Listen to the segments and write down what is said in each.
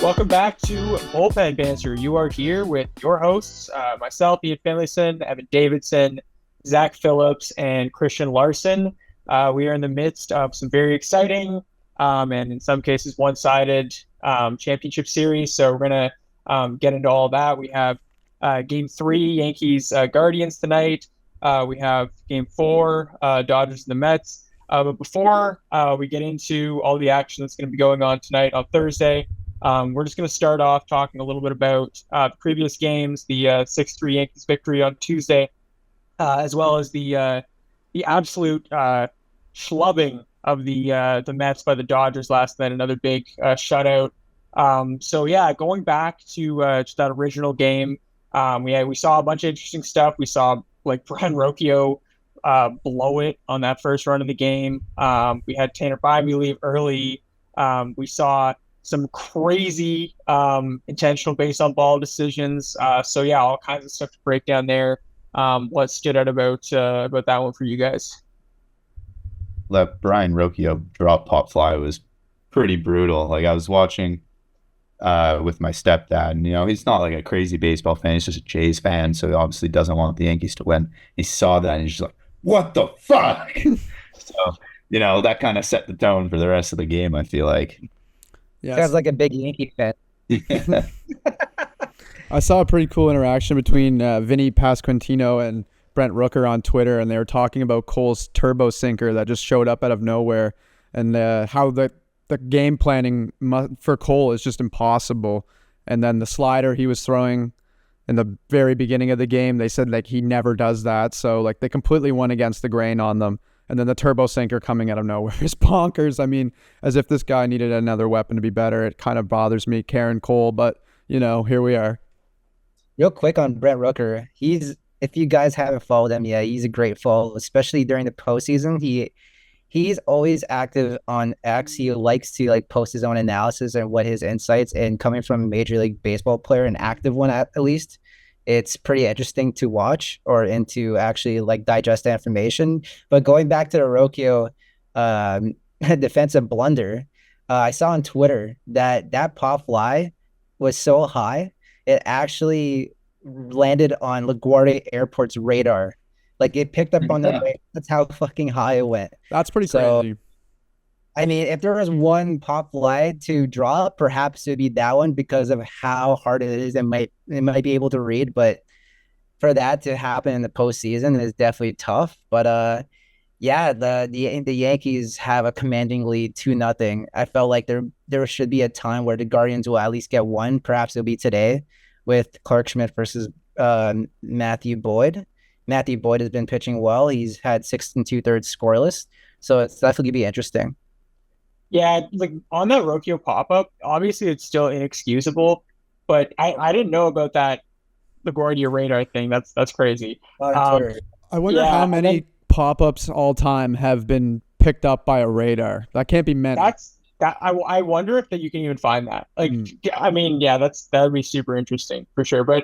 welcome back to Bullpen Banter. You are here with your hosts, myself, Ian Finlayson, Evan Davidson, Zach Phillips, and Christian Larson. We are in the midst of some very exciting and in some cases one-sided championship series. So we're going to get into all that. We have Game 3, Yankees Guardians tonight. We have Game 4, Dodgers and the Mets. But before we get into all the action that's going to be going on tonight on Thursday, we're just going to start off talking a little bit about the previous games, the 6-3 Yankees victory on Tuesday, as well as the absolute schlubbing of the Mets by the Dodgers last night, another big shutout. Going back to that original game, we saw a bunch of interesting stuff. We saw like Brian Rocchio blow it on that first run of the game. We had Tanner Bybee leave early. We saw some crazy intentional base on ball decisions. All kinds of stuff to break down there. What stood out about that one for you guys? That Brian Rocchio drop pop fly was pretty brutal. Like, I was watching with my stepdad, and he's not like a crazy baseball fan, he's just a Jays fan, so he obviously doesn't want the Yankees to win. He saw that and he's just like, what the fuck? So that kind of set the tone for the rest of the game, I feel like. Yeah, sounds like a big Yankee fan. Yeah. I saw a pretty cool interaction between Vinny Pasquantino and Brent Rooker on Twitter, and they were talking about Cole's turbo sinker that just showed up out of nowhere, and how the game planning for Cole is just impossible. And then the slider he was throwing in the very beginning of the game, they said like he never does that, so like they completely went against the grain on them. And then the turbo sinker coming out of nowhere is bonkers. I mean, as if this guy needed another weapon to be better. It kind of bothers me, Karen Cole, but here we are. Real quick on Brent Rooker, if you guys haven't followed him yet, he's a great follow, especially during the postseason. He's always active on X. He likes to like post his own analysis and what his insights, and coming from a Major League Baseball player, an active one at least, it's pretty interesting to watch and to actually like digest the information. But going back to the Rocchio defensive blunder, I saw on Twitter that pop fly was so high, it actually landed on LaGuardia Airport's radar. Like, it picked up on the way. That's how fucking high it went. That's pretty crazy. I mean, if there was one pop fly to draw, perhaps it'd be that one because of how hard it is. It might be able to read, but for that to happen in the postseason is definitely tough. But the Yankees have a commanding lead 2-0. I felt like there should be a time where the Guardians will at least get one. Perhaps it'll be today with Clark Schmidt versus Matthew Boyd. Matthew Boyd has been pitching well. He's had 6 2/3 scoreless, so it's definitely gonna be interesting. Yeah, like on that Rocchio pop-up, obviously it's still inexcusable, but I didn't know about that LaGuardia radar thing. That's crazy. I wonder how many pop-ups all time have been picked up by a radar. That can't be many. I wonder if that you can even find that. Like, I mean, yeah, that would be super interesting for sure. But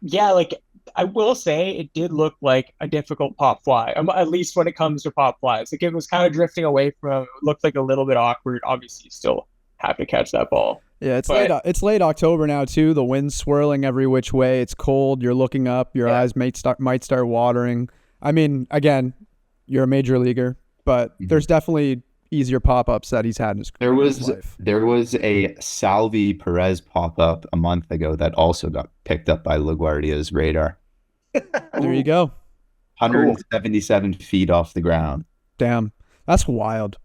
like I will say it did look like a difficult pop fly, at least when it comes to pop flies. Like, it was kind of drifting away from, it looked like a little bit awkward. Obviously, you still have to catch that ball. Yeah, it's late October now too. The wind's swirling every which way. It's cold. You're looking up. Your eyes might start watering. I mean, again, you're a major leaguer, but there's definitely easier pop-ups that he's had in his life. There was a Salvi Perez pop-up a month ago that also got picked up by LaGuardia's radar. There you go. 177 feet off the ground. Damn, that's wild.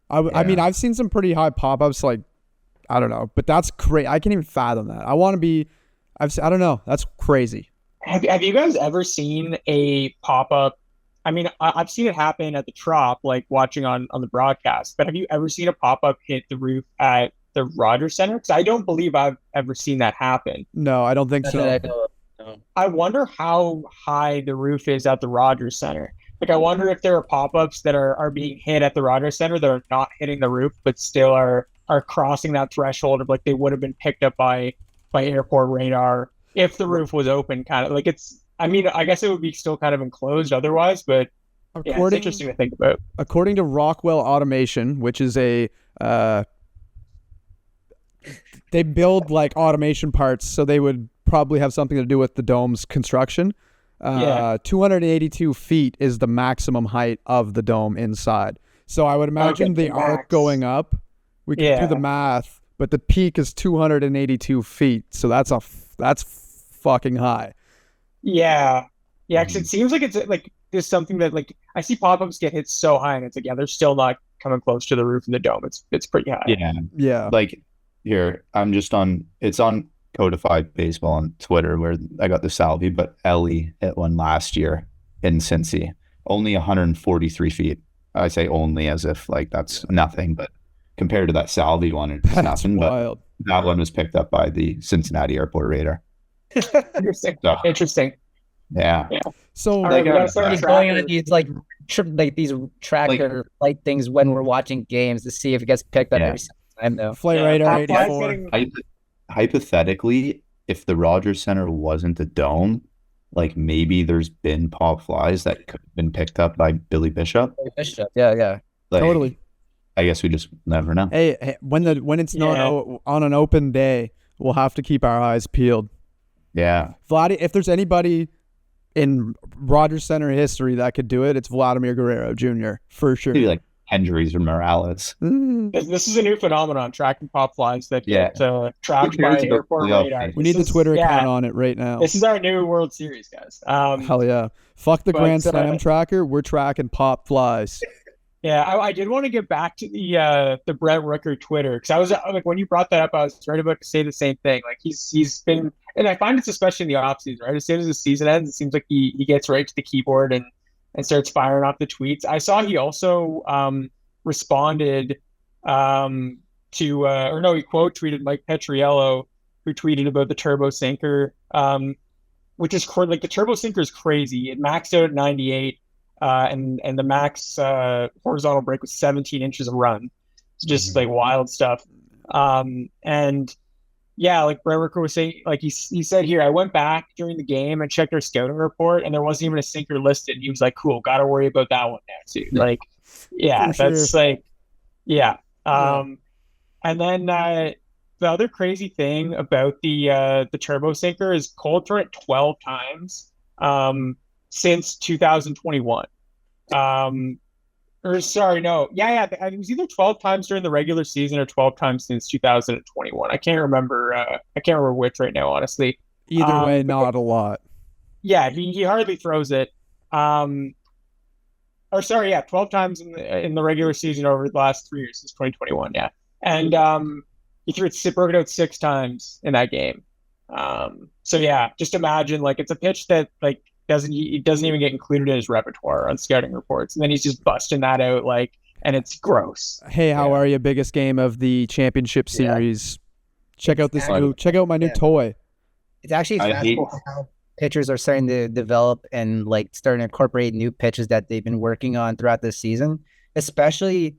I mean, I've seen some pretty high pop-ups, like, I don't know, but that's crazy. I can't even fathom that. I want to be, I don't know. That's crazy. Have you guys ever seen a pop-up? I mean, I've seen it happen at the Trop, like watching on the broadcast, but have you ever seen a pop-up hit the roof at the Rogers Center? Because I don't believe I've ever seen that happen. No, I don't think so. I wonder how high the roof is at the Rogers Center. Like, I wonder if there are pop-ups that are being hit at the Rogers Center that are not hitting the roof, but still are crossing that threshold of like they would have been picked up by airport radar if the roof was open, kind of like it's. I mean, I guess it would be still kind of enclosed otherwise, but it's interesting to think about. According to Rockwell Automation, which is a they build like automation parts, so they would probably have something to do with the dome's construction. 282 feet is the maximum height of the dome inside. So I would imagine the arc going up, we can do the math, but the peak is 282 feet. So that's fucking high. Yeah. Yeah, because it seems like it's like there's something that like I see pop-ups get hit so high and it's like, yeah, they're still not coming close to the roof of the dome. It's pretty high. Yeah. Like here, it's on Codified Baseball on Twitter where I got the salvi, but Ellie hit one last year in Cincy. Only 143 feet. I say only as if like that's nothing, but compared to that salvi one, it's nothing. Wild. But that one was picked up by the Cincinnati Airport Radar. Interesting. So, Interesting. Yeah. So like, going on these these tracker flight things when we're watching games to see if it gets picked up every time though. Flight Radar 84. Hypothetically, if the Rogers Center wasn't a dome, like maybe there's been pop flies that could have been picked up by Billy Bishop. Yeah. Like, Totally. I guess we just never know. Hey, when it's not on an open day, we'll have to keep our eyes peeled. Yeah. Vladdy, if there's anybody in Rogers Center history that could do it, it's Vladimir Guerrero Jr. for sure. Maybe like Hendrys or Morales. This is a new phenomenon, tracking pop flies that get tracked by airport radar. We need the Twitter account on it right now. This is our new World Series, guys. Hell yeah. Fuck the Grand Slam tracker. We're tracking pop flies. Yeah, I did want to get back to the Brett Rooker Twitter, because I was like, when you brought that up, I was right about to say the same thing. Like he's been, and I find it's especially in the offseason, right? As soon as the season ends, it seems like he gets right to the keyboard and starts firing off the tweets. I saw he also responded he quote tweeted Mike Petriello, who tweeted about the turbo sinker, which is like the turbo sinker is crazy. It maxed out at 98. And the max horizontal break was 17 inches of run. It's just like wild stuff. And yeah, like Brett Rooker was saying, like he said here, I went back during the game and checked our scouting report, and there wasn't even a sinker listed. He was like, "Cool, got to worry about that one now too." Like, yeah, that's like, yeah. And then the other crazy thing about the turbo sinker is Cole threw it 12 times. Since 2021. Or sorry, no. Yeah. It was either 12 times during the regular season or 12 times since 2021. I can't remember which right now, honestly. Either way, not a lot. Yeah, he hardly throws it. 12 times in the regular season over the last 3 years since 2021, yeah. And he broke it out 6 times in that game. So yeah, just imagine, like, it's a pitch that like it doesn't even get included in his repertoire on scouting reports, and then he's just busting that out, like, and it's gross. Hey, how are you? Biggest game of the championship series. Check out my new toy. It's actually fascinating how pitchers are starting to develop and like starting to incorporate new pitches that they've been working on throughout this season. Especially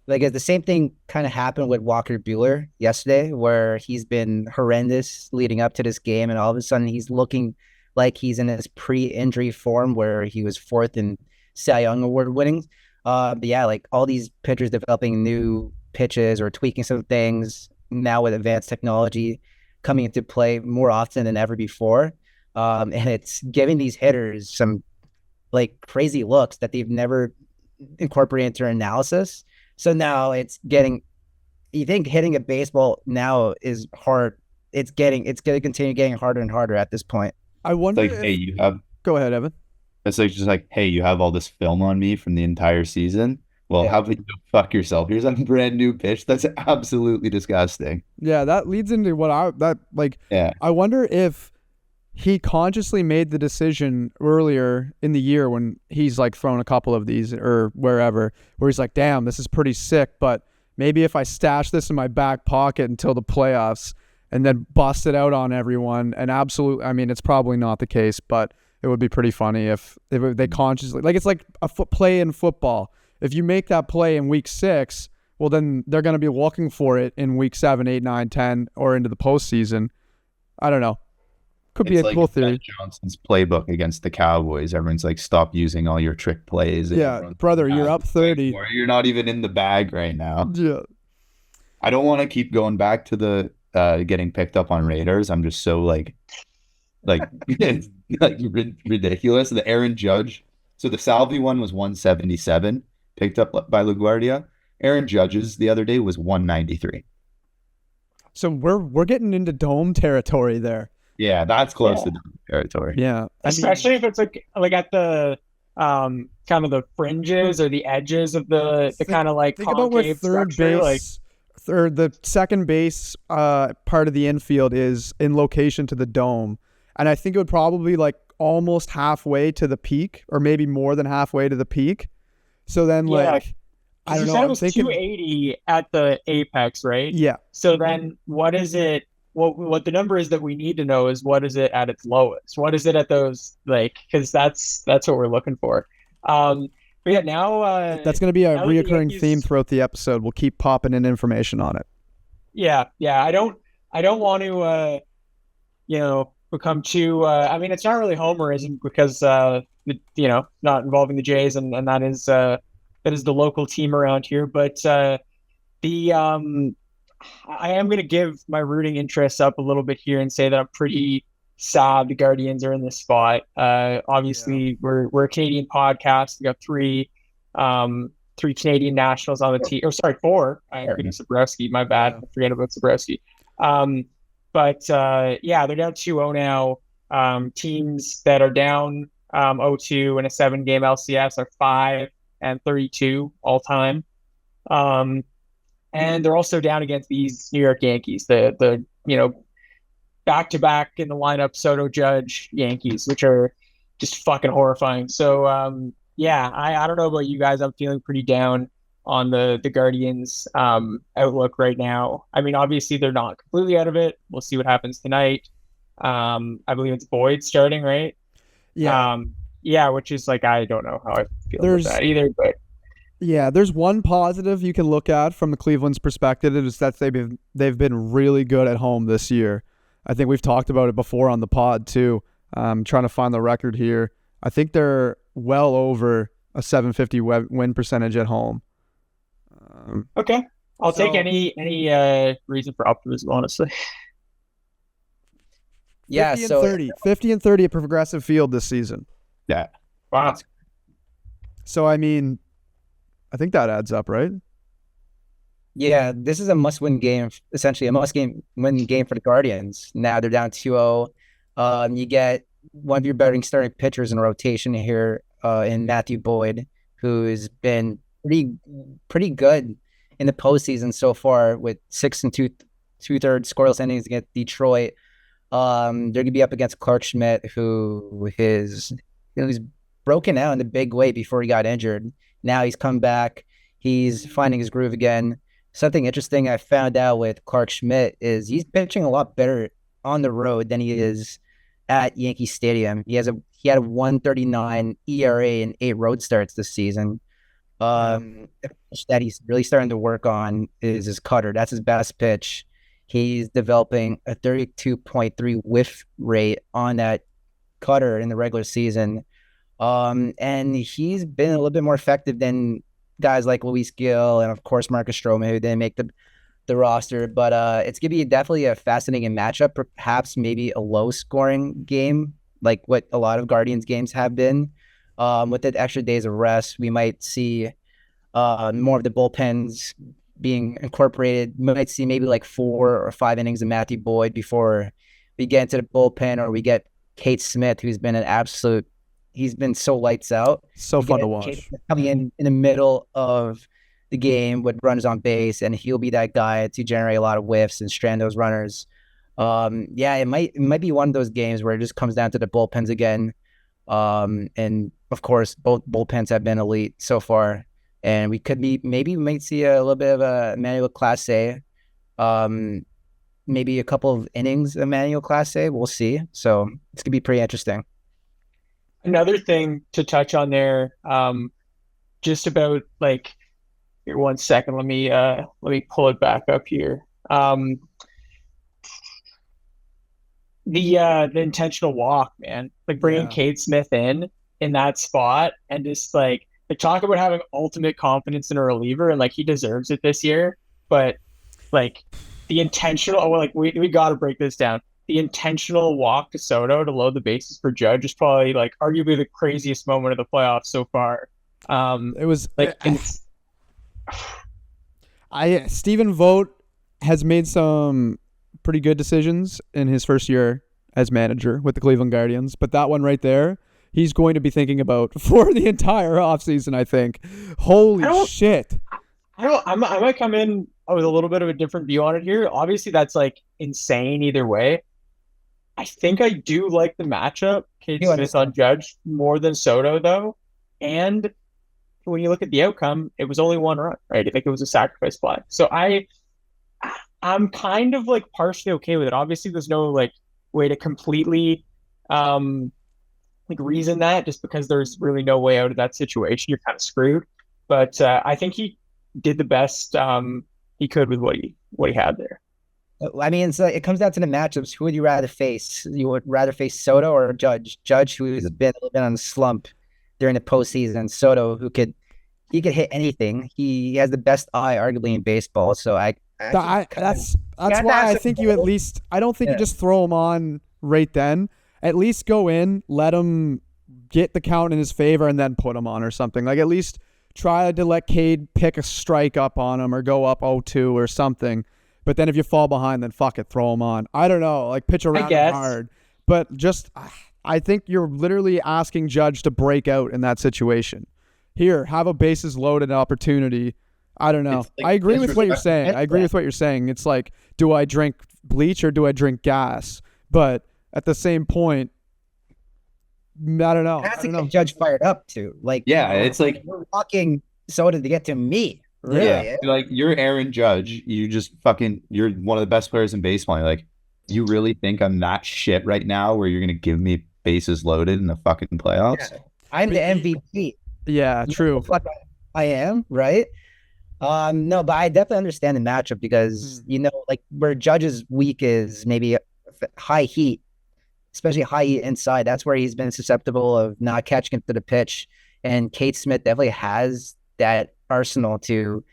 like the same thing kind of happened with Walker Buehler yesterday, where he's been horrendous leading up to this game, and all of a sudden he's looking like he's in his pre-injury form where he was 4th in Cy Young Award winnings. But yeah, like all these pitchers developing new pitches or tweaking some things now with advanced technology coming into play more often than ever before. And it's giving these hitters some like crazy looks that they've never incorporated into their analysis. So now you think hitting a baseball now is hard. It's going to continue getting harder and harder at this point. I wonder Go ahead, Evan. It's like just like, hey, you have all this film on me from the entire season. Well, how about you fuck yourself? Here's a brand new pitch. That's absolutely disgusting. Yeah, that leads into I wonder if he consciously made the decision earlier in the year when he's like thrown a couple of these or wherever, where he's like, damn, this is pretty sick, but maybe if I stash this in my back pocket until the playoffs and then bust it out on everyone. And absolutely, I mean, it's probably not the case, but it would be pretty funny if they consciously, like, it's like a play in football. If you make that play in week 6, well, then they're going to be looking for it in week 7, 8, 9, 10, or into the postseason. I don't know. Could be a cool theory. Ben Johnson's playbook against the Cowboys. Everyone's like, stop using all your trick plays. Yeah, brother, you're up 30. You're not even in the bag right now. Yeah. I don't want to keep going back to the getting picked up on radars. I'm just so like ridiculous. The Aaron Judge. So the Salvi one was 177, picked up by LaGuardia. Aaron Judge's the other day was 193. So we're getting into dome territory there. Yeah, that's close to dome territory. Yeah, especially if it's like at the kind of the fringes or the edges of the kind of like think about where third base, the second base part of the infield is in location to the dome, and I think it would probably like almost halfway to the peak, or maybe more than halfway to the peak. So then, like, I don't know. Said it was 280 at the apex, right? Yeah. So then, what is it? What the number is that we need to know is what is it at its lowest? What is it at those, like, because that's what we're looking for. But yeah, now that's going to be a reoccurring theme throughout the episode. We'll keep popping in information on it. Yeah. I don't want to become too. I mean, it's not really homerism because not involving the Jays, and that is the local team around here. But I am going to give my rooting interests up a little bit here and say that I'm pretty sad the Guardians are in this spot. Obviously, we're a Canadian podcast. We got three Canadian nationals on the team. Or sorry, four. I'm forgetting Zabrowski. My bad. I forget about Zabrowski. But they're down 2-0 now. Teams that are down 0-2 in a 7-game LCS are 5-32 all time. And they're also down against these New York Yankees, the back-to-back in the lineup Soto Judge Yankees, which are just fucking horrifying. So I don't know about you guys. I'm feeling pretty down on the Guardians outlook right now. I mean, obviously they're not completely out of it. We'll see what happens tonight. I believe it's Boyd starting, right? Yeah. Which is like, I don't know how I feel about that either, but yeah, there's one positive you can look at from the Cleveland's perspective is that they've been really good at home this year. I think we've talked about it before on the pod too. I'm trying to find the record here. I think they're well over a 750 win percentage at home. Okay, I'll take any reason for optimism, honestly. Yeah, 50 and 30 at Progressive Field this season. Yeah. Wow. So I mean, I think that adds up, right? Yeah, this is a must-win game, essentially a must-win game for the Guardians. Now they're down 2-0. You get one of your better starting pitchers in rotation here in Matthew Boyd, who's been pretty good in the postseason so far with 6 2/3 scoreless innings against Detroit. They're gonna be up against Clark Schmidt, who's broken out in a big way before he got injured. Now he's come back. He's finding his groove again. Something interesting I found out with Clark Schmidt is he's pitching a lot better on the road than he is at Yankee Stadium. He had a 1.39 ERA and 8 road starts this season. That he's really starting to work on is his cutter. That's his best pitch. He's developing a 32.3 whiff rate on that cutter in the regular season. And he's been a little bit more effective than guys like Luis Gil and, of course, Marcus Stroman, who didn't make the roster. But it's going to be definitely a fascinating matchup, perhaps maybe a low-scoring game, like what a lot of Guardians games have been. With the extra days of rest, we might see more of the bullpens being incorporated. We might see maybe like 4 or 5 innings of Matthew Boyd before we get into the bullpen, or we get Kate Smith, who's been he's been so lights out. So fun to watch. Coming in the middle of the game with runners on base, and he'll be that guy to generate a lot of whiffs and strand those runners. It might be one of those games where it just comes down to the bullpens again. And of course, both bullpens have been elite so far. And we might see a little bit of a Emmanuel Clase, maybe a couple of innings of Emmanuel Clase. We'll see. So it's gonna be pretty interesting. Another thing to touch on there, just about like, here, 1 second. Let me pull it back up here. The intentional walk, man, like bringing Kate Smith in that spot and just like talk about having ultimate confidence in a reliever, and like he deserves it this year. But like the intentional, like we got to break this down. The intentional walk to Soto to load the bases for Judge is probably like arguably the craziest moment of the playoffs so far. It was like Stephen Vogt has made some pretty good decisions in his first year as manager with the Cleveland Guardians, but that one right there, he's going to be thinking about for the entire offseason, I think. Holy shit. I might come in with a little bit of a different view on it here. Obviously, that's like insane either way. I think I do like the matchup, Cade Smith on Judge, more than Soto, though. And when you look at the outcome, it was only one run, right? I think it was a sacrifice fly. So I'm kind of like partially okay with it. Obviously, there's no like way to completely like reason that, just because there's really no way out of that situation. You're kind of screwed. But I think he did the best he could with what he had there. I mean, so it comes down to the matchups. Who would you rather face? You would rather face Soto or Judge? Judge, who has been a little bit on the slump during the postseason. Soto, who could hit anything. He has the best eye, arguably, in baseball. So that's why I think you at least. I don't think you just throw him on right then. At least go in, let him get the count in his favor, and then put him on or something. Like at least try to let Cade pick a strike up on him or go up 0-2 or something. But then if you fall behind, then fuck it, throw him on. I don't know, like pitch around hard. But just, I think you're literally asking Judge to break out in that situation. Here, have a bases loaded opportunity. I don't know. Like, I agree with what you're saying. It's like, do I drink bleach or do I drink gas? But at the same point, I don't know. That's a Judge fired up too. Like, it's like we're walking Soto to get to me. Really? Yeah, like you're Aaron Judge. You just you're one of the best players in baseball. You're like, you really think I'm that shit right now where you're going to give me bases loaded in the fucking playoffs? Yeah. I'm the MVP. Yeah, true. I am, right? No, but I definitely understand the matchup because, like where Judge's weak is maybe high heat, especially high heat inside. That's where he's been susceptible of not catching it to the pitch. And Cade Smith definitely has that arsenal to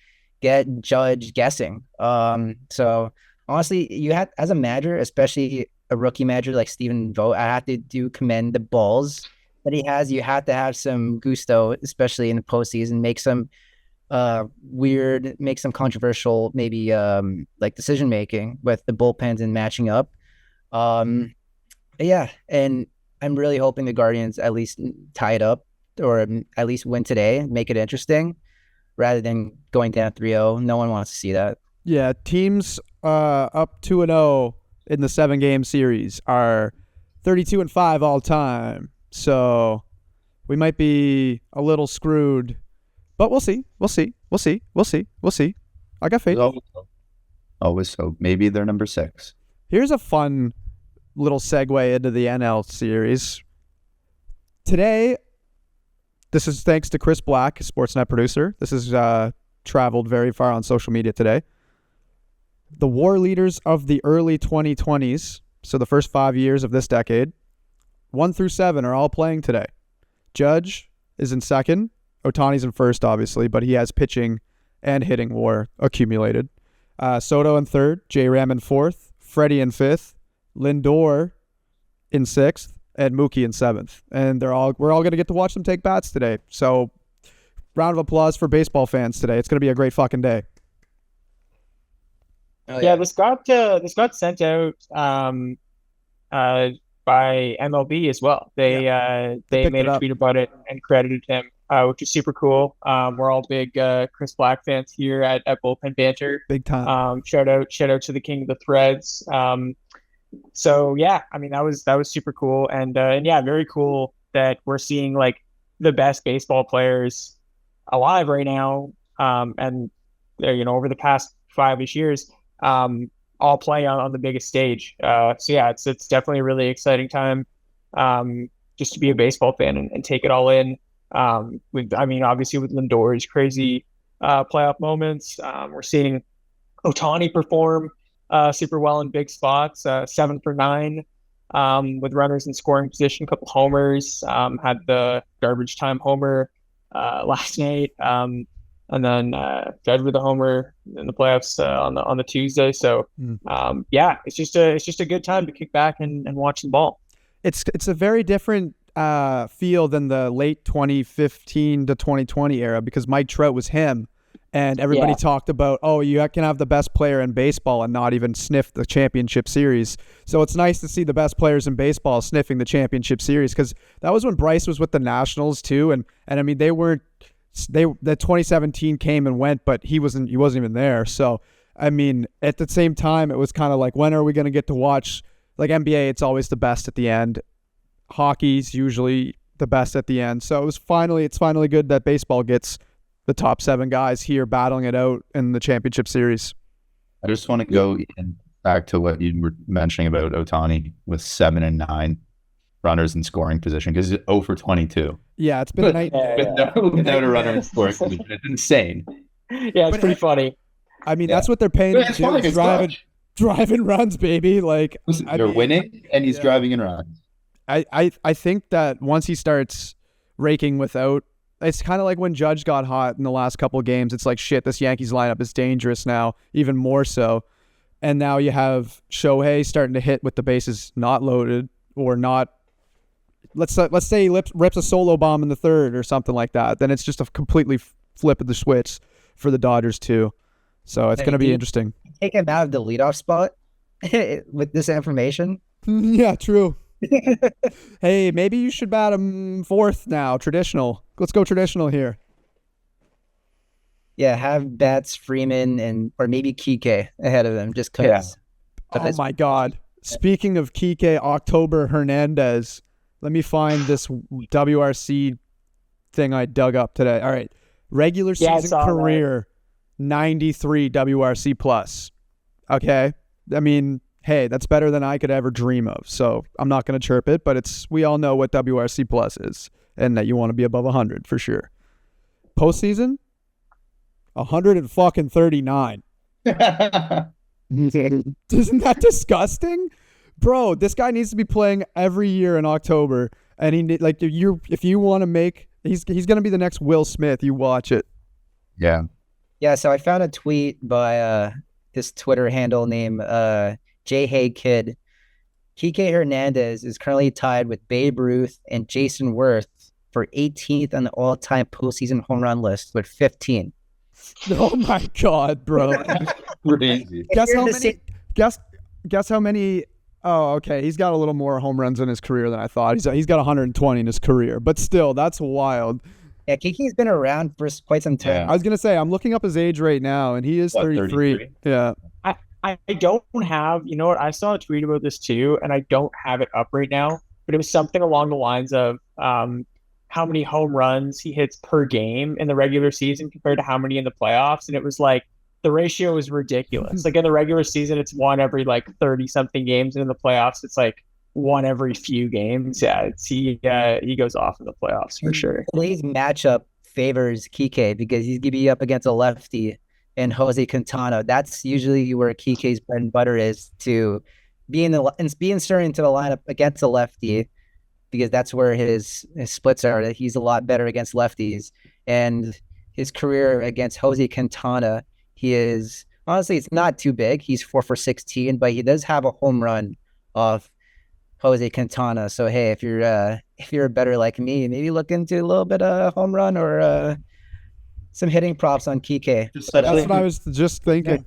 get Judge guessing. So honestly, you have, as a manager, especially a rookie manager like Stephen Vogt, I have to commend the balls that he has. You have to have some gusto, especially in the postseason, make some make some controversial, maybe like decision making with the bullpens and matching up. Yeah, and I'm really hoping the Guardians at least tie it up or at least win today, make it interesting, rather than going down 3-0. No one wants to see that. Yeah, teams up 2-0 in the 7-game series are 32-5 all time. So we might be a little screwed, but we'll see. We'll see. I got faith. Always so. Maybe they're number 6. Here's a fun little segue into the NL series. Today, this is thanks to Chris Black, Sportsnet producer. This has traveled very far on social media today. The WAR leaders of the early 2020s, so the first 5 years of this decade, 1 through 7 are all playing today. Judge is in second. Ohtani's in first, obviously, but he has pitching and hitting WAR accumulated. Soto in third, J-Ram in fourth, Freddie in fifth, Lindor in sixth, and Mookie in seventh. And we're all going to get to watch them take bats today. So round of applause for baseball fans today. It's going to be a great fucking day. Oh, yeah, this got sent out by MLB as well. They made a tweet about it and credited him, which is super cool. We're all big Chris Black fans here at Bullpen Banter. Big time. Shout out to the king of the threads. So yeah, I mean that was super cool and yeah, very cool that we're seeing like the best baseball players alive right now. And over the past 5-ish years, all play on the biggest stage. So yeah, it's definitely a really exciting time just to be a baseball fan and take it all in. Obviously with Lindor's crazy playoff moments, we're seeing Ohtani perform super well in big spots, 7 for 9 with runners in scoring position, a couple homers, had the garbage time homer last night. and then Judge with a homer in the playoffs on the Tuesday. So yeah, it's just a good time to kick back and watch the ball. It's a very different feel than the late 2015 to 2020 era, because Mike Trout was him, and everybody talked about, oh, you can have the best player in baseball and not even sniff the championship series. So it's nice to see the best players in baseball sniffing the championship series, because that was when Bryce was with the Nationals too, and I mean the 2017 came and went, but he wasn't even there. So I mean, at the same time, it was kind of like, when are we going to get to watch? Like NBA, it's always the best at the end. Hockey's usually the best at the end. So it's finally good that baseball gets the top 7 guys here battling it out in the championship series. I just want to go back to what you were mentioning about Ohtani with 7 and 9 runners in scoring position, because he's 0 for 22. Yeah, it's been a night. Without a runner in scoring position. It's insane. Yeah, it's pretty funny. I mean, that's what they're paying him to do. Driving runs, baby. Like, they're winning, and he's driving in runs. I think that once he starts raking without, it's kind of like when Judge got hot in the last couple of games. It's like, shit, this Yankees lineup is dangerous now, even more so. And now you have Shohei starting to hit with the bases not loaded, or not. Let's say he rips a solo bomb in the third or something like that. Then it's just a completely flip of the switch for the Dodgers too. So it's going to be interesting. Take him out of the leadoff spot with this information. Yeah, true. Hey, maybe you should bat him 4th now. Traditional. Let's go traditional here. Yeah, have Bats, Freeman, or maybe Kike ahead of him, just because. Yeah. Oh my God. Speaking of Kike, October Hernandez. Let me find this WRC thing I dug up today. All right. Regular season career, 93 WRC plus. Okay. I mean, hey, that's better than I could ever dream of. So I'm not going to chirp it, but we all know what WRC plus is, and that you want to be above 100 for sure. Postseason, 139. Isn't that disgusting? Bro, this guy needs to be playing every year in October, and if you want to make, he's going to be the next Will Smith. You watch it. Yeah. Yeah, so I found a tweet by this Twitter handle named J. Hay Kid. Kike Hernandez is currently tied with Babe Ruth and Jason Worth for 18th on the all-time postseason home run list with 15. Oh my God, bro! Crazy. Guess how many? Oh, okay. He's got a little more home runs in his career than I thought. He's got 120 in his career, but still, that's wild. Yeah, Kiki's been around for quite some time. Yeah. I was gonna say, I'm looking up his age right now, and he is 33. Yeah. I don't have, you know what? I saw a tweet about this too, and I don't have it up right now, but it was something along the lines of how many home runs he hits per game in the regular season compared to how many in the playoffs, and it was like the ratio is ridiculous. Like in the regular season, it's 1 every like 30 something games, and in the playoffs, it's like 1 every few games. Yeah, he goes off in the playoffs for sure. Today's matchup favors Kike because he's going to be up against a lefty and Jose Quintana. That's usually where Kike's bread and butter is, to be inserted into the lineup against a lefty, because that's where his splits are. He's a lot better against lefties. And his career against Jose Quintana, he is, honestly, it's not too big. He's 4 for 16, but he does have a home run off Jose Quintana. So hey, if you're better like me, maybe look into a little bit of home run or some hitting props on Kike. That's what I was just thinking.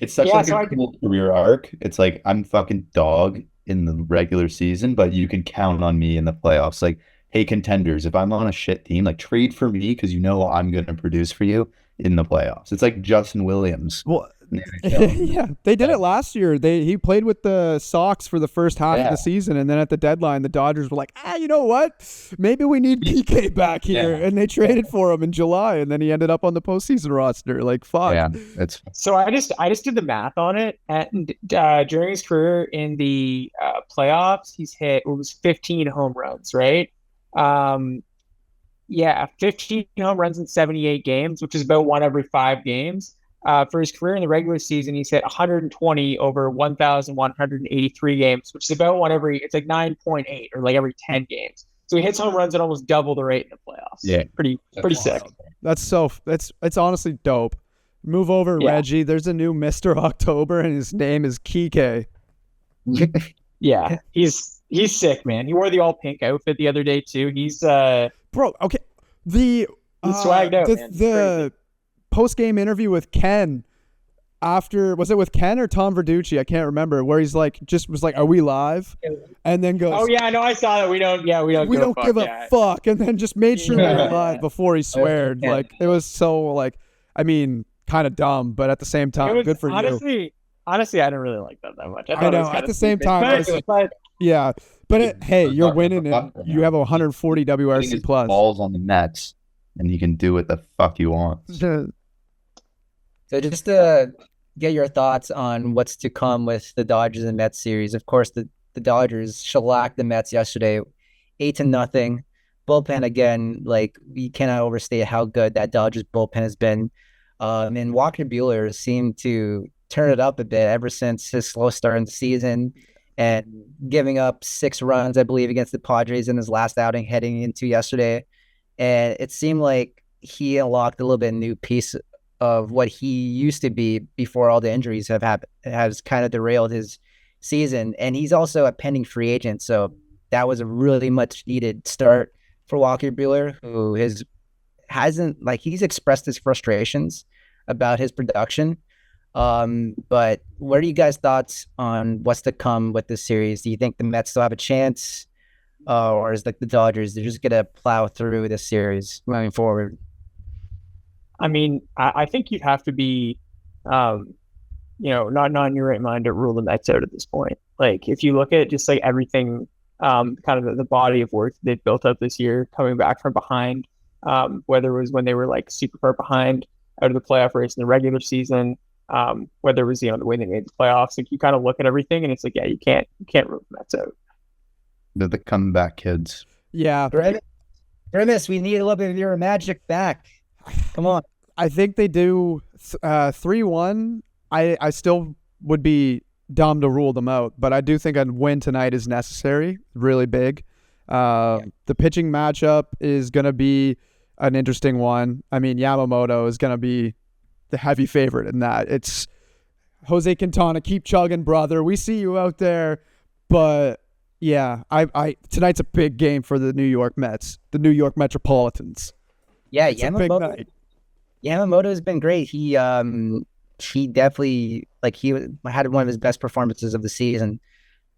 It's such a cool career arc. It's like, I'm fucking dog in the regular season, but you can count on me in the playoffs. Like, hey, contenders, if I'm on a shit team, like, trade for me because you know I'm going to produce for you in the playoffs. It's like Justin Williams. Well, yeah, they did it last year. He played with the Sox for the first half of the season, and then at the deadline, the Dodgers were like, you know what? Maybe we need PK back here, and they traded for him in July, and then he ended up on the postseason roster. Like, fuck. Yeah, so I just did the math on it, and during his career in the playoffs, it was 15 home runs, right? 15 home runs in 78 games, which is about 1 every 5 games. For his career in the regular season, he's hit 120 over 1,183 games, which is about it's like 9.8 or like every 10 games. So he hits home runs at almost double the rate in the playoffs. Yeah. Pretty sick. It's honestly dope. Move over, Yeah. Reggie. There's a new Mr. October, and his name is Kike. Yeah, he's sick, man. He wore the all pink outfit the other day too. He's Bro, okay. He's swagged out, man. The post-game interview with Ken was it with Ken or Tom Verducci? I can't remember. Where he's like, are we live? And then goes, oh yeah, no, I saw that. We don't give a fuck. And then just made sure we were live before he sweared. Yeah. Like, it was so, like, I mean, kind of dumb, but at the same time, good for you. Honestly, I didn't really like that much. I know. At the same time, yeah. But hey, you're winning, and you have 140 WRC plus. Balls on the Mets, and you can do what the fuck you want. So just to get your thoughts on what's to come with the Dodgers and Mets series. Of course, the Dodgers shellacked the Mets yesterday, 8-0. Bullpen again, like, we cannot overstate how good that Dodgers bullpen has been. And Walker Buehler seemed to turn it up a bit ever since his slow start in the season and giving up 6 runs, I believe, against the Padres in his last outing heading into yesterday. And it seemed like he unlocked a little bit new piece of what he used to be before all the injuries have happened, has kind of derailed his season. And he's also a pending free agent. So that was a really much needed start for Walker Buehler, who he's expressed his frustrations about his production. But what are you guys' thoughts on what's to come with this series? Do you think the Mets still have a chance? Or is like the Dodgers, they're just going to plow through this series moving forward? I mean, I think you'd have to be, not in your right mind to rule the Mets out at this point. Like, if you look at just like everything, kind of the body of work they've built up this year, coming back from behind, whether it was when they were like super far behind out of the playoff race in the regular season, whether it was, the way they made the playoffs, like you kind of look at everything and it's like, yeah, you can't rule the Mets out. They're the comeback kids. Yeah. Grimace, we need a little bit of your magic back. Come on. I think they do 3-1. I still would be dumb to rule them out, but I do think a win tonight is necessary, really big. The pitching matchup is going to be an interesting one. I mean, Yamamoto is going to be the heavy favorite in that. It's Jose Quintana, keep chugging, brother. We see you out there. But yeah, I tonight's a big game for the New York Mets, the New York Metropolitans. Yeah, it's a big night. Yamamoto has been great. He definitely, like, he had one of his best performances of the season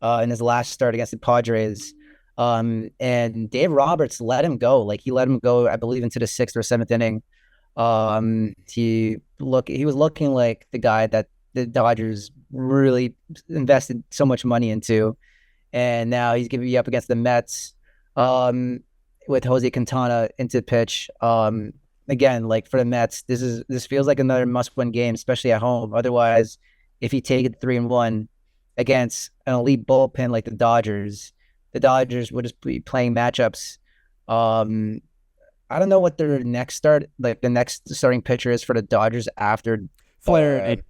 in his last start against the Padres. And Dave Roberts let him go. Like, he let him go, I believe, into the 6th or 7th inning. He was looking like the guy that the Dodgers really invested so much money into. And now he's going to be up against the Mets with Jose Quintana into pitch. Again, like, for the Mets, this feels like another must-win game, especially at home. Otherwise, if you take it 3-1 against an elite bullpen like the Dodgers would just be playing matchups. I don't know what their next the next starting pitcher is for the Dodgers after Flaherty.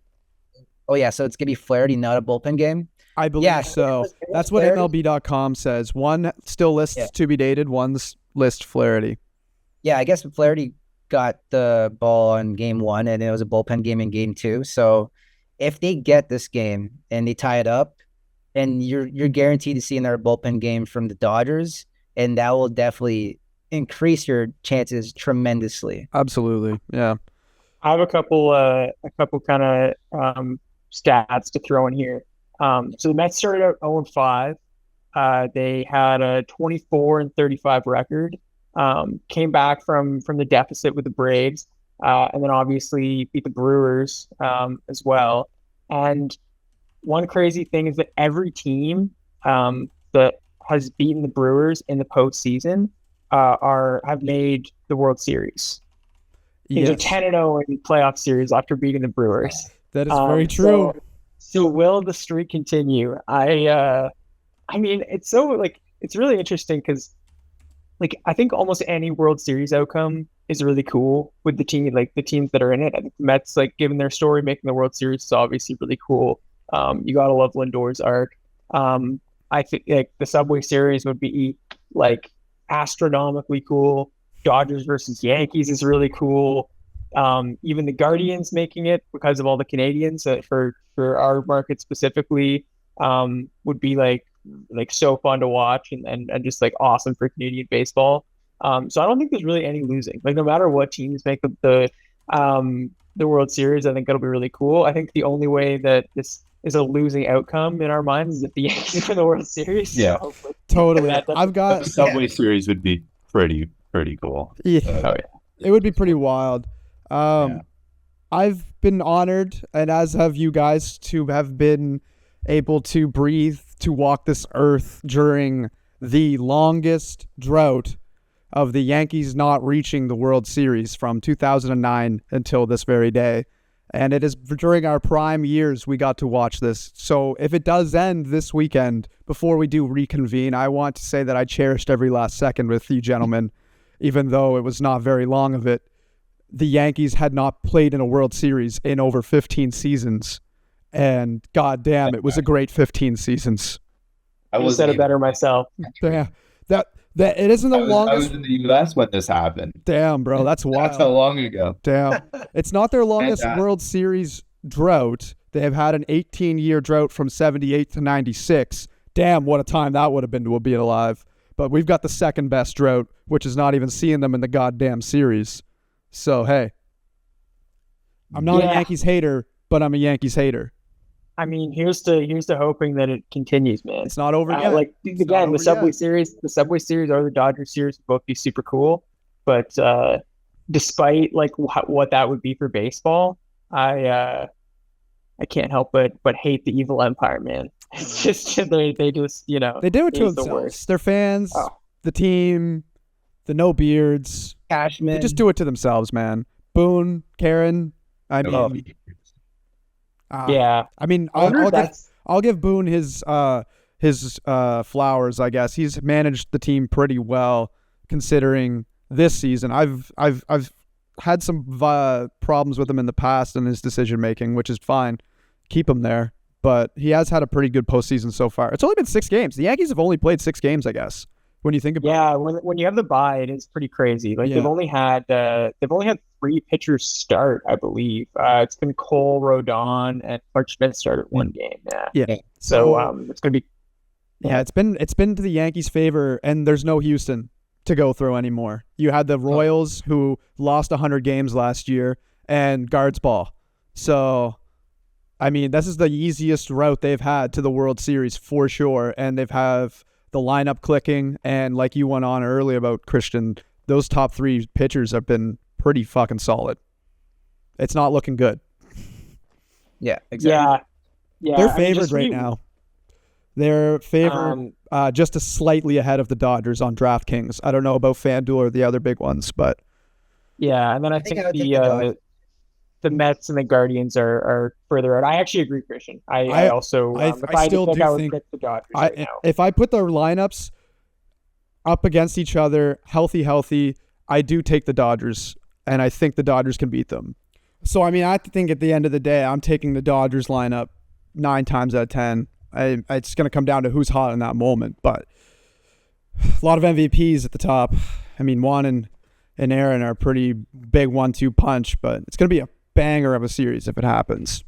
So it's gonna be Flaherty, not a bullpen game. I believe so. That's what MLB.com says. One still lists to be dated. One lists Flaherty. Yeah, I guess Flaherty got the ball in game 1, and it was a bullpen game in game 2. So if they get this game and they tie it up, and you're guaranteed to see another bullpen game from the Dodgers, and that will definitely increase your chances tremendously. Absolutely, yeah. I have a couple kind of stats to throw in here. So the Mets started out 0-5. They had a 24-35 record. Came back from the deficit with the Braves, and then obviously beat the Brewers as well. And one crazy thing is that every team that has beaten the Brewers in the postseason have made the World Series. These are 10-0 in playoff series after beating the Brewers. That is very true. So will the streak continue? I mean, it's so, like, it's really interesting because, like, I think almost any World Series outcome is really cool with the team, like the teams that are in it. I think the Mets, like, given their story, making the World Series is obviously really cool. You gotta love Lindor's arc. I think, like, the Subway Series would be, like, astronomically cool. Dodgers versus Yankees is really cool. Even the Guardians making it because of all the Canadians for our market specifically would be like so fun to watch and just like awesome for Canadian baseball. So I don't think there's really any losing. Like no matter what teams make the World Series, I think it'll be really cool. I think the only way that this is a losing outcome in our minds is if the Yankees win the World Series. Yeah, so Totally. I've got the Subway Series would be pretty cool. Yeah, oh yeah. it would be pretty wild. I've been honored, and as have you guys, to have been able to breathe, to walk this earth during the longest drought of the Yankees not reaching the World Series from 2009 until this very day. And it is during our prime years we got to watch this. So if it does end this weekend, before we do reconvene, I want to say that I cherished every last second with you gentlemen, even though it was not very long of it. The Yankees had not played in a World Series in over 15 seasons. And goddamn, it was a great 15 seasons. I said it better myself. Yeah. That it isn't the longest. I was in the U.S. when this happened. Damn, bro, that's wild. That's how long ago. Damn. It's not their longest World Series drought. They have had an 18-year drought from 78 to 96. Damn, what a time that would have been to be alive. But we've got the second best drought, which is not even seeing them in the goddamn series. So, hey. I'm not a Yankees hater, but I'm a Yankees hater. I mean, here's to hoping that it continues, man. It's not over yet. Like again, the Subway Series or the Dodgers series would both be super cool. But despite like what that would be for baseball, I can't help but hate the evil empire, man. It's just they just they do it to themselves. Their fans, the team, the no beards, Cashman. They just do it to themselves, man. Boone, Karen. I mean. Yeah, I mean, I'll give Boone his flowers. I guess he's managed the team pretty well considering this season. I've had some problems with him in the past in his decision making, which is fine. Keep him there, but he has had a pretty good postseason so far. It's only been 6 games. The Yankees have only played 6 games, I guess. When you think about it. When you have the bye, it is pretty crazy. Like they've only had 3 pitchers start, I believe. It's been Cole, Rodon, and Clark Schmidt started 1 game. Yeah. So it's gonna be. Yeah, it's been to the Yankees' favor, and there's no Houston to go through anymore. You had the Royals who lost 100 games last year, and guards ball. So, I mean, this is the easiest route they've had to the World Series for sure, and they've have the lineup clicking, and like you went on earlier about Christian, those top 3 pitchers have been pretty fucking solid. It's not looking good. Yeah, exactly. Yeah. They're favored right now. They're favored just a slightly ahead of the Dodgers on DraftKings. I don't know about FanDuel or the other big ones, but yeah, and then I think the Mets and the Guardians are further out. I actually agree, Christian. I also I still do think the Dodgers right now. If I put their lineups up against each other, healthy, I do take the Dodgers, and I think the Dodgers can beat them. So I mean, I think at the end of the day, I'm taking the Dodgers lineup 9 times out of 10. It's going to come down to who's hot in that moment, but a lot of MVPs at the top. I mean, Juan and Aaron are a pretty big 1-2 punch, but it's going to be a banger of a series if it happens.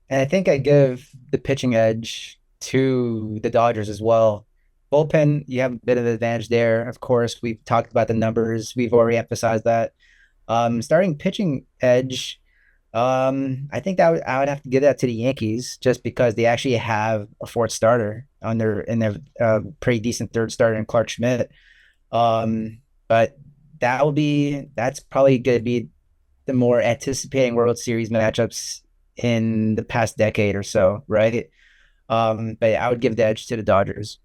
And I think I give the pitching edge to the Dodgers as well. Bullpen, you have a bit of an advantage there. Of course, we've talked about the numbers. We've already emphasized that. Starting pitching edge, I think I would have to give that to the Yankees just because they actually have a 4th starter in their pretty decent 3rd starter in Clark Schmidt. But that's probably going to be the more anticipating World Series matchups in the past decade or so, right? But I would give the edge to the Dodgers.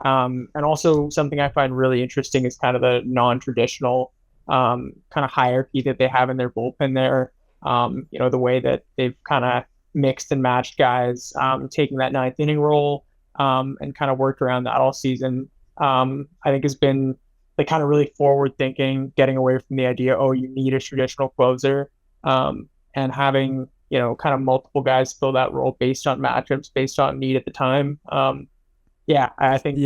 And also something I find really interesting is kind of the non-traditional kind of hierarchy that they have in their bullpen there. The way that they've kind of mixed and matched guys, taking that 9th inning role and kind of worked around that all season, I think has been like kind of really forward thinking, getting away from the idea, you need a traditional closer, and having, kind of multiple guys fill that role based on matchups, based on need at the time. I think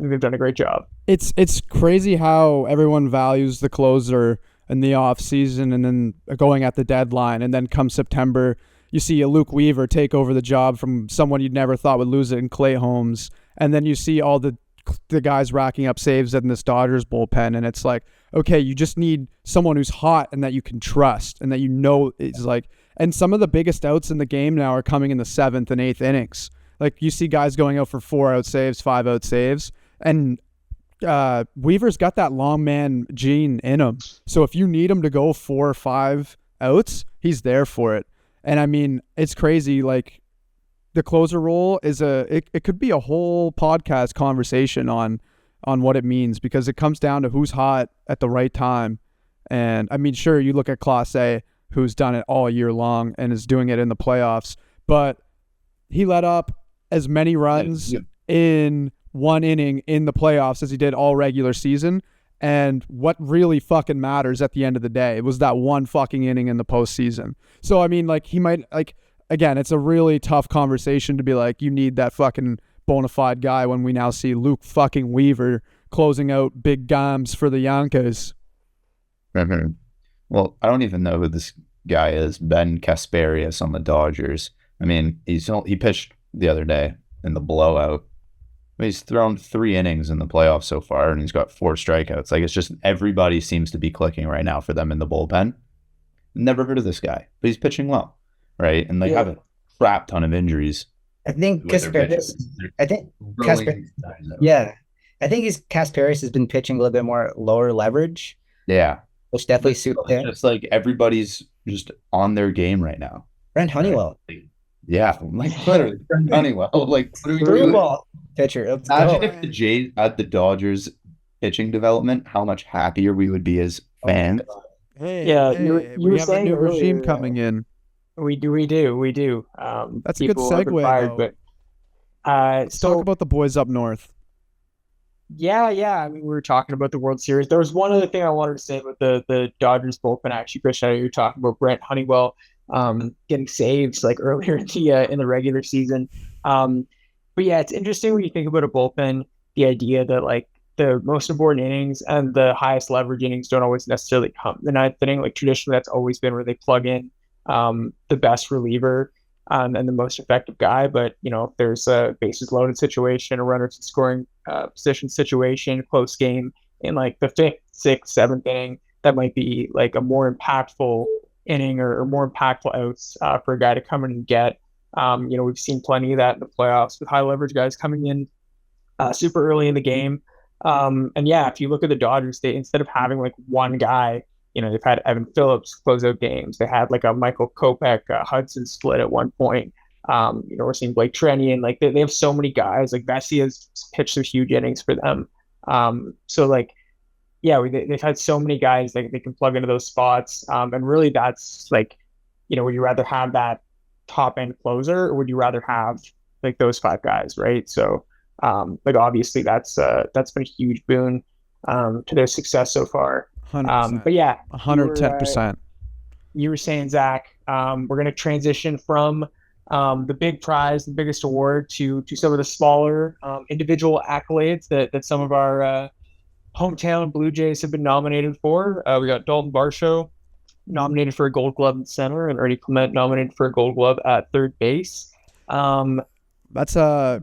think they've done a great job. It's crazy how everyone values the closer in the off season and then going at the deadline, and then come September, you see a Luke Weaver take over the job from someone you'd never thought would lose it in Clay Holmes, and then you see all the guys racking up saves in this Dodgers bullpen, and it's like, okay, you just need someone who's hot and that you can trust and that you know is like. And some of the biggest outs in the game now are coming in the 7th and 8th innings. Like, you see guys going out for 4-out saves, 5-out saves, and Weaver's got that long man gene in him. So if you need him to go 4 or 5 outs, he's there for it. And I mean, it's crazy. Like, the closer role is it could be a whole podcast conversation on what it means, because it comes down to who's hot at the right time. And I mean, sure, you look at Class A, who's done it all year long and is doing it in the playoffs, but he let up as many runs in one inning in the playoffs as he did all regular season. And what really fucking matters at the end of the day, it was that one fucking inning in the postseason. So, I mean, like, he might, like, again, it's a really tough conversation to be like, you need that fucking bona fide guy, when we now see Luke fucking Weaver closing out big games for the Yankees. Well, I don't even know who this guy is, Ben Kasparius on the Dodgers. I mean, he pitched the other day in the blowout. He's thrown 3 innings in the playoffs so far, and he's got 4 strikeouts. Like, it's just everybody seems to be clicking right now for them in the bullpen. Never heard of this guy, but he's pitching well, right? And they have a crap ton of injuries. I think Kasparius has been pitching a little bit more lower leverage. Yeah. Which definitely suits him. It's like everybody's just on their game right now. Brent Honeywell. Right? Yeah, like literally Brent Honeywell. Like, screwball pitcher. Imagine if the Jays at the Dodgers pitching development, how much happier we would be as fans. We have a new regime coming in. We do. That's a good segue. Fired, but let's talk about the boys up north. Yeah. I mean, we were talking about the World Series. There was one other thing I wanted to say about the Dodgers bullpen. Actually, Christian, I know you were talking about Brent Honeywell getting saves like earlier in the regular season. But yeah, it's interesting when you think about a bullpen, the idea that like the most important innings and the highest leverage innings don't always necessarily come the 9th inning. Like, traditionally, that's always been where they plug in the best reliever and the most effective guy. But, you know, if there's a bases loaded situation, a runners in scoring position situation, close game in like the 5th, 6th, 7th inning, that might be like a more impactful inning or more impactful outs for a guy to come in and get. You know, we've seen plenty of that in the playoffs with high leverage guys coming in super early in the game. And yeah, if you look at the Dodgers, they, instead of having like one guy, you know, they've had Evan Phillips close out games. They had like a Michael Kopech, Hudson split at one point. You know, we're seeing Blake Treinen. Like, they have so many guys. Like, Vesey has pitched some huge innings for them. So like, yeah, they've had so many guys that they can plug into those spots. And really, that's like, you know, would you rather have that top end closer, or would you rather have like those 5 guys, right? So, like, obviously that's been a huge boon to their success so far. 100%. But yeah, 110%. You were saying, Zach, we're going to transition from the big prize, the biggest award, to some of the smaller individual accolades that some of our hometown Blue Jays have been nominated for. We got Dalton Varsho nominated for a Gold Glove in center, and Ernie Clement nominated for a Gold Glove at third base. That's a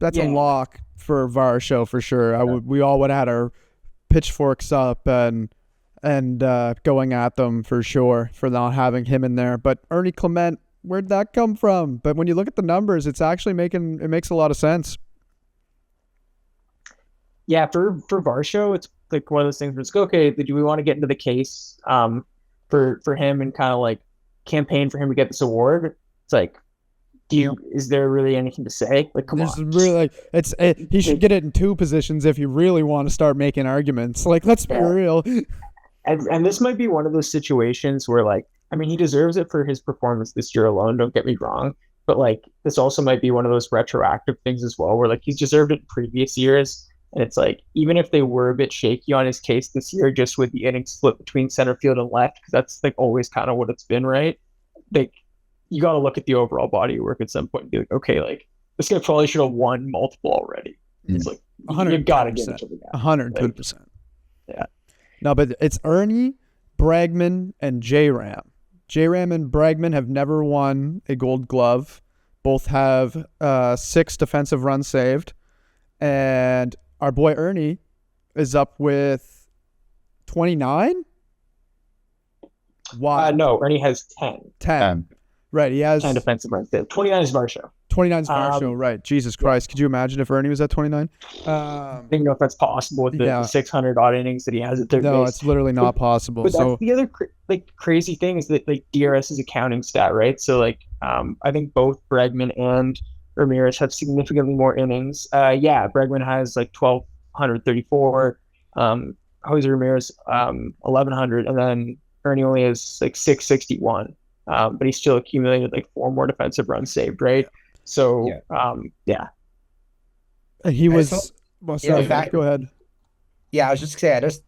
lock for Varsho for sure. We all would have had our pitchforks up and going at them for sure for not having him in there. But Ernie Clement, where'd that come from? But when you look at the numbers, it's actually makes a lot of sense. Yeah, for Varsho, it's like one of those things where it's okay, do we want to get into the case for him and kind of like campaign for him to get this award? It's like, is there really anything to say? Like, come on. Really, he should get it in 2 positions if you really want to start making arguments. Like, let's be real. And this might be one of those situations where, like, I mean, he deserves it for his performance this year alone, don't get me wrong. But, like, this also might be one of those retroactive things as well, where, like, he's deserved it in previous years. And it's like, even if they were a bit shaky on his case this year, just with the inning split between center field and left, because that's, like, always kind of what it's been, right? Like, you got to look at the overall body of work at some point and be like, okay, like, this guy probably should have won multiple already. It's like you got to give it to the guy. 110%. Yeah. No, but it's Ernie, Bregman, and J-Ram. J-Ram and Bregman have never won a Gold Glove. Both have 6 defensive runs saved. And our boy Ernie is up with 29? Wow. No, Ernie has 10. 10. Right, he has 10 defensive runs saved. 29 is Varsho. 29 is Varsho, right. Jesus Christ. Could you imagine if Ernie was at 29? I don't know if that's possible with the 600 odd innings that he has at third base. No, it's literally not possible. But that's the other crazy thing is that DRS is a counting stat, right? So I think both Bregman and Ramirez have significantly more innings. Bregman has 1,234. Jose Ramirez 1,100, and then Ernie only has 661. But he still accumulated 4 more defensive runs saved, right? So he was. Go ahead. Yeah, I was just gonna say, I just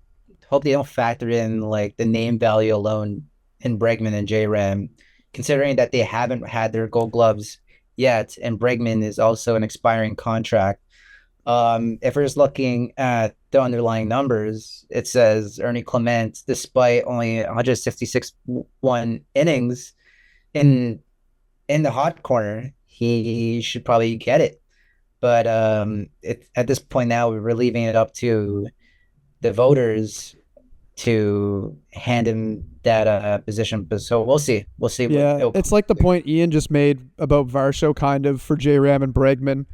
hope they don't factor in the name value alone in Bregman and J-Ram, considering that they haven't had their Gold Gloves yet, and Bregman is also an expiring contract. If we're just looking at the underlying numbers, it says Ernie Clement, despite only 166 innings in the hot corner, he should probably get it. But at this point now, we're leaving it up to the voters to hand him that position. But so we'll see. Yeah, it's like the point Ian just made about Varsho, kind of, for J-Ram and Bregman.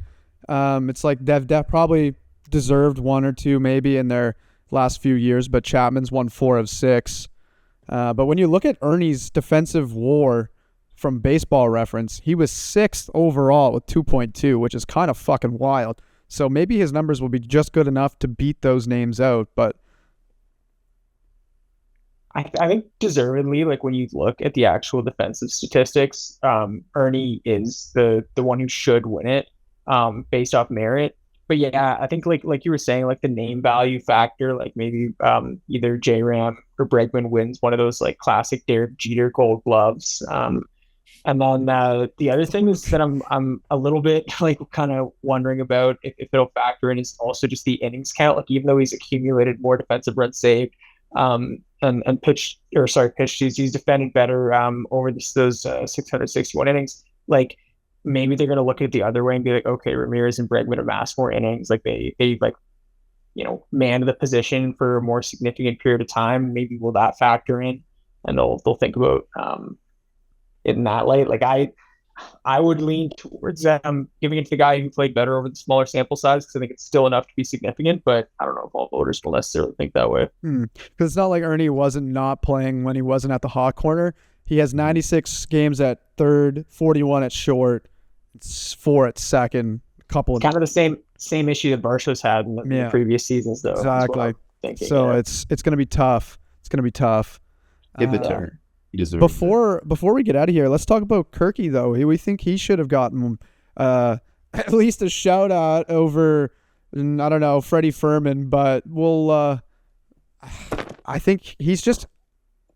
It's like they've probably deserved 1 or 2 maybe in their last few years, but Chapman's won 4 of 6. But when you look at Ernie's defensive WAR from Baseball Reference, he was 6th overall with 2.2, which is kind of fucking wild. So maybe his numbers will be just good enough to beat those names out, but I think deservedly, when you look at the actual defensive statistics, Ernie is the one who should win it. Based off merit. But yeah, I think like you were saying, the name value factor, maybe either J-Ram or Bregman wins one of those classic Derek Jeter Gold Gloves. And then the other thing is that I'm a little bit kind of wondering about if it'll factor in is also just the innings count. Even though he's accumulated more defensive runs saved, and pitched, he's defended better over those 661 innings. Maybe they're going to look at it the other way and be like, okay, Ramirez and Bregman have amassed more innings. They manned the position for a more significant period of time. Maybe will that factor in, and they'll think about it in that light. I would lean towards giving it to the guy who played better over the smaller sample size, because I think it's still enough to be significant. But I don't know if all voters will necessarily think that way. Because it's not like Ernie wasn't not playing when he wasn't at the hot corner. He has 96 games at third, 41 at short, 4 at second. Kind of the same issue that Varsho's had in the previous seasons, though. Exactly. So it's going to be tough. It's going to be tough. Give it to her. He deserves Before we get out of here, let's talk about Kirky, though. We think he should have gotten at least a shout out over, I don't know, Freddie Furman, but I think he's just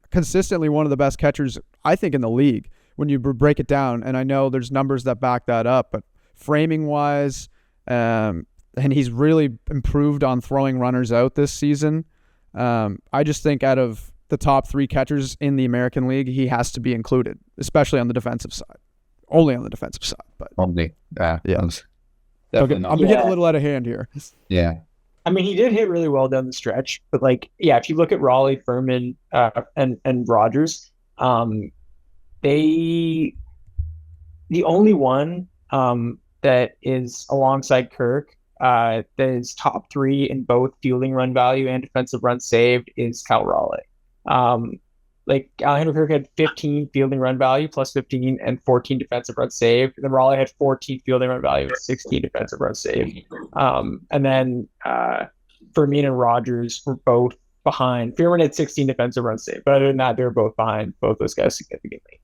consistently one of the best catchers, I think, in the league when you break it down. And I know there's numbers that back that up, but framing wise, and he's really improved on throwing runners out this season. I just think out of the top 3 catchers in the American League, he has to be included, especially on the defensive side. Only on the defensive side, but only. Yeah. Okay, I'm getting a little out of hand here. Yeah. I mean, he did hit really well down the stretch, but if you look at Raleigh, Furman, and Rogers, the only one that is alongside Kirk that is top 3 in both fielding run value and defensive runs saved is Cal Raleigh. Alejandro Kirk had 15 fielding run value plus 15 and 14 defensive runs saved. And then Raleigh had 14 fielding run value and 16 defensive runs saved. And then Fermin and Rogers were both behind. Fermin had 16 defensive runs saved, but other than that, they were both behind both those guys significantly.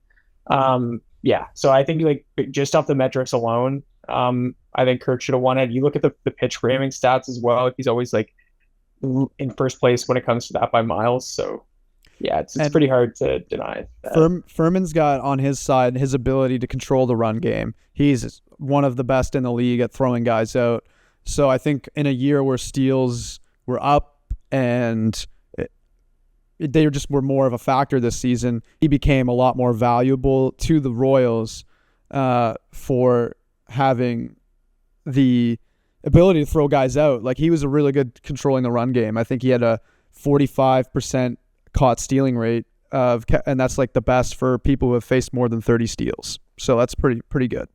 So I think just off the metrics alone, I think Kirk should have won it. You look at the pitch framing stats as well. He's always in first place when it comes to that by miles. So yeah, it's pretty hard to deny that. Furman's got on his side his ability to control the run game. He's one of the best in the league at throwing guys out. So I think in a year where steals were up and they just were more of a factor this season, he became a lot more valuable to the Royals for having the ability to throw guys out. Like, he was a really good controlling the run game. I think he had a 45% caught stealing rate and that's like the best for people who have faced more than 30 steals. So that's pretty good.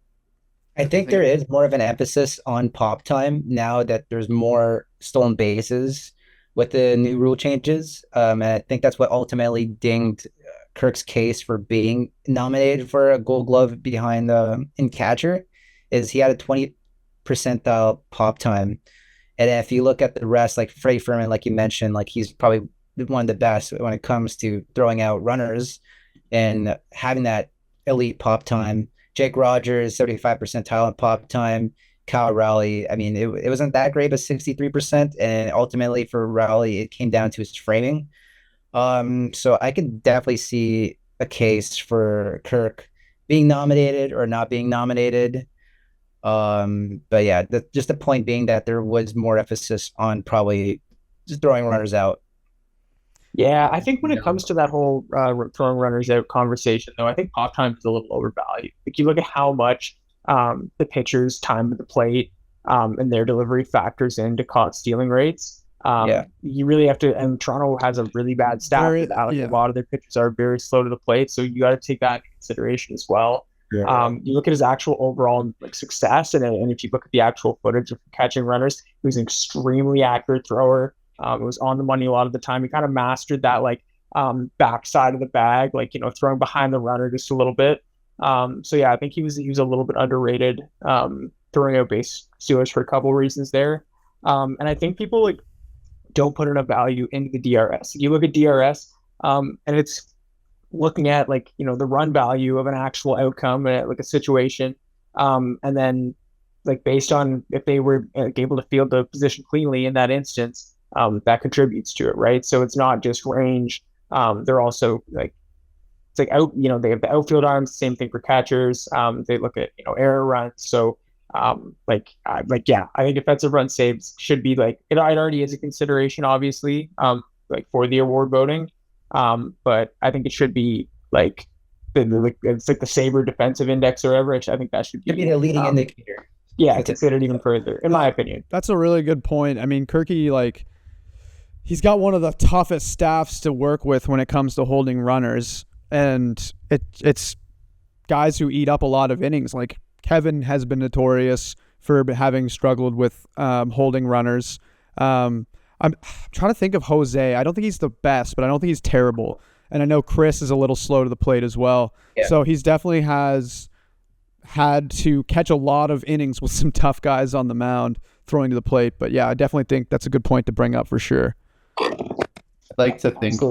I think there is more of an emphasis on pop time now that there's more stolen bases with the new rule changes. And I think that's what ultimately dinged Kirk's case for being nominated for a Gold Glove behind in catcher, is he had a 20 percentile pop time. And if you look at the rest, like Freddie Freeman, like you mentioned, like he's probably one of the best when it comes to throwing out runners and having that elite pop time. Jake Rogers, 75 percentile in pop time. Kyle Rowley, I mean, it wasn't that great, but 63%. And ultimately for Rowley, it came down to his framing. So I can definitely see a case for Kirk being nominated or not being nominated. But yeah, just the point being that there was more emphasis on probably just throwing runners out. Yeah, I think when it comes to that whole throwing runners out conversation, though, I think pop time is a little overvalued. Like, you look at how much the pitcher's time at the plate and their delivery factors into caught stealing rates. You really have to, and Toronto has a really bad stat for that. Like, a lot of their pitchers are very slow to the plate, so you got to take that into consideration as well. You look at his actual overall success, and if you look at the actual footage of catching runners, he was an extremely accurate thrower. It was on the money a lot of the time. He kind of mastered that backside of the bag, throwing behind the runner just a little bit. So yeah, I think he was a little bit underrated, throwing out base stealers for a couple of reasons there. And I think people don't put enough value into the DRS. You look at DRS, and it's looking at the run value of an actual outcome, like a situation, and then based on if they were able to field the position cleanly in that instance, that contributes to it, right? So it's not just range. They're also they have the outfield arms. Same thing for catchers. They look at error runs. So I think defensive run saves should be it already is a consideration, obviously, for the award voting. But I think it should be it's the Sabre defensive index or whatever. I think that should be the leading indicator. Yeah, considered even further, in my opinion. That's a really good point. I mean, Kirky, he's got one of the toughest staffs to work with when it comes to holding runners, and it's guys who eat up a lot of innings. Like, Kevin has been notorious for having struggled with holding runners. I'm trying to think of Jose. I don't think he's the best, but I don't think he's terrible. And I know Chris is a little slow to the plate as well. Yeah. So he's definitely has had to catch a lot of innings with some tough guys on the mound throwing to the plate. But yeah, I definitely think that's a good point to bring up for sure. I'd like to think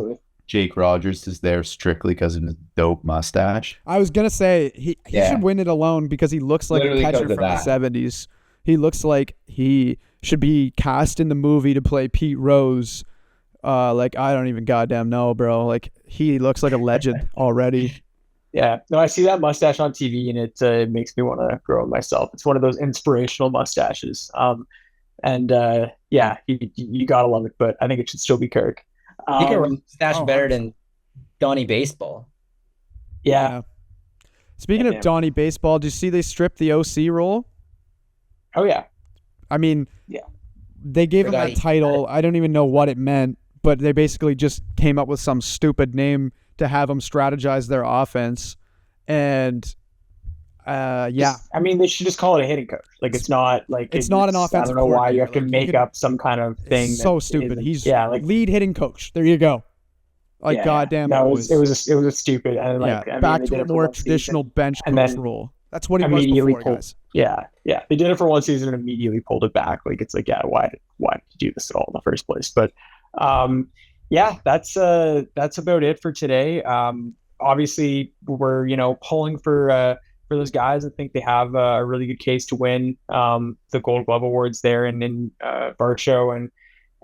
Jake Rogers is there strictly because of his dope mustache. I was going to say he should win it alone because he looks like a catcher from the 70s. He looks like he should be cast in the movie to play Pete Rose. I don't even goddamn know, bro. He looks like a legend already. Yeah, no, I see that mustache on TV, and it makes me want to grow it myself. It's one of those inspirational mustaches. You gotta love it, but I think it should still be Kirk. He can run mustache better than Donnie Baseball. Yeah. Speaking of Donnie Baseball, do you see they stripped the OC role? Oh yeah. I mean, they gave him that title. I don't even know what it meant, but they basically just came up with some stupid name to have them strategize their offense. And they should just call it a hitting coach. It's not it's not an offensive. I don't know why you have to make up some kind of thing. So stupid. He's lead hitting coach. There you go. Goddamn. No, it was stupid. And back to a more traditional bench coach role. That's what he was before, guys. Yeah. They did it for one season and immediately pulled it back. Why did you do this at all in the first place? But that's about it for today. Obviously, we're pulling for those guys. I think they have a really good case to win the Gold Glove Awards there, and in Barcho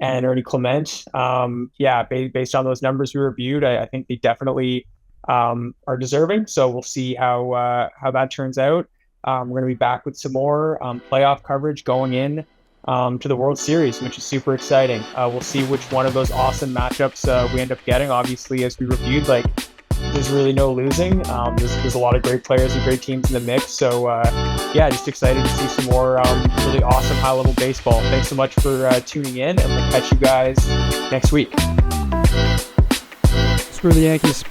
and Ernie Clement. Based on those numbers we reviewed, I think they definitely are deserving. So we'll see how that turns out. We're going to be back with some more playoff coverage going in to the World Series, which is super exciting. We'll see which one of those awesome matchups we end up getting. Obviously, as we reviewed, like, there's really no losing. There's a lot of great players and great teams in the mix. So, yeah, just excited to see some more really awesome high-level baseball. Thanks so much for tuning in, and we'll catch you guys next week. Screw the Yankees.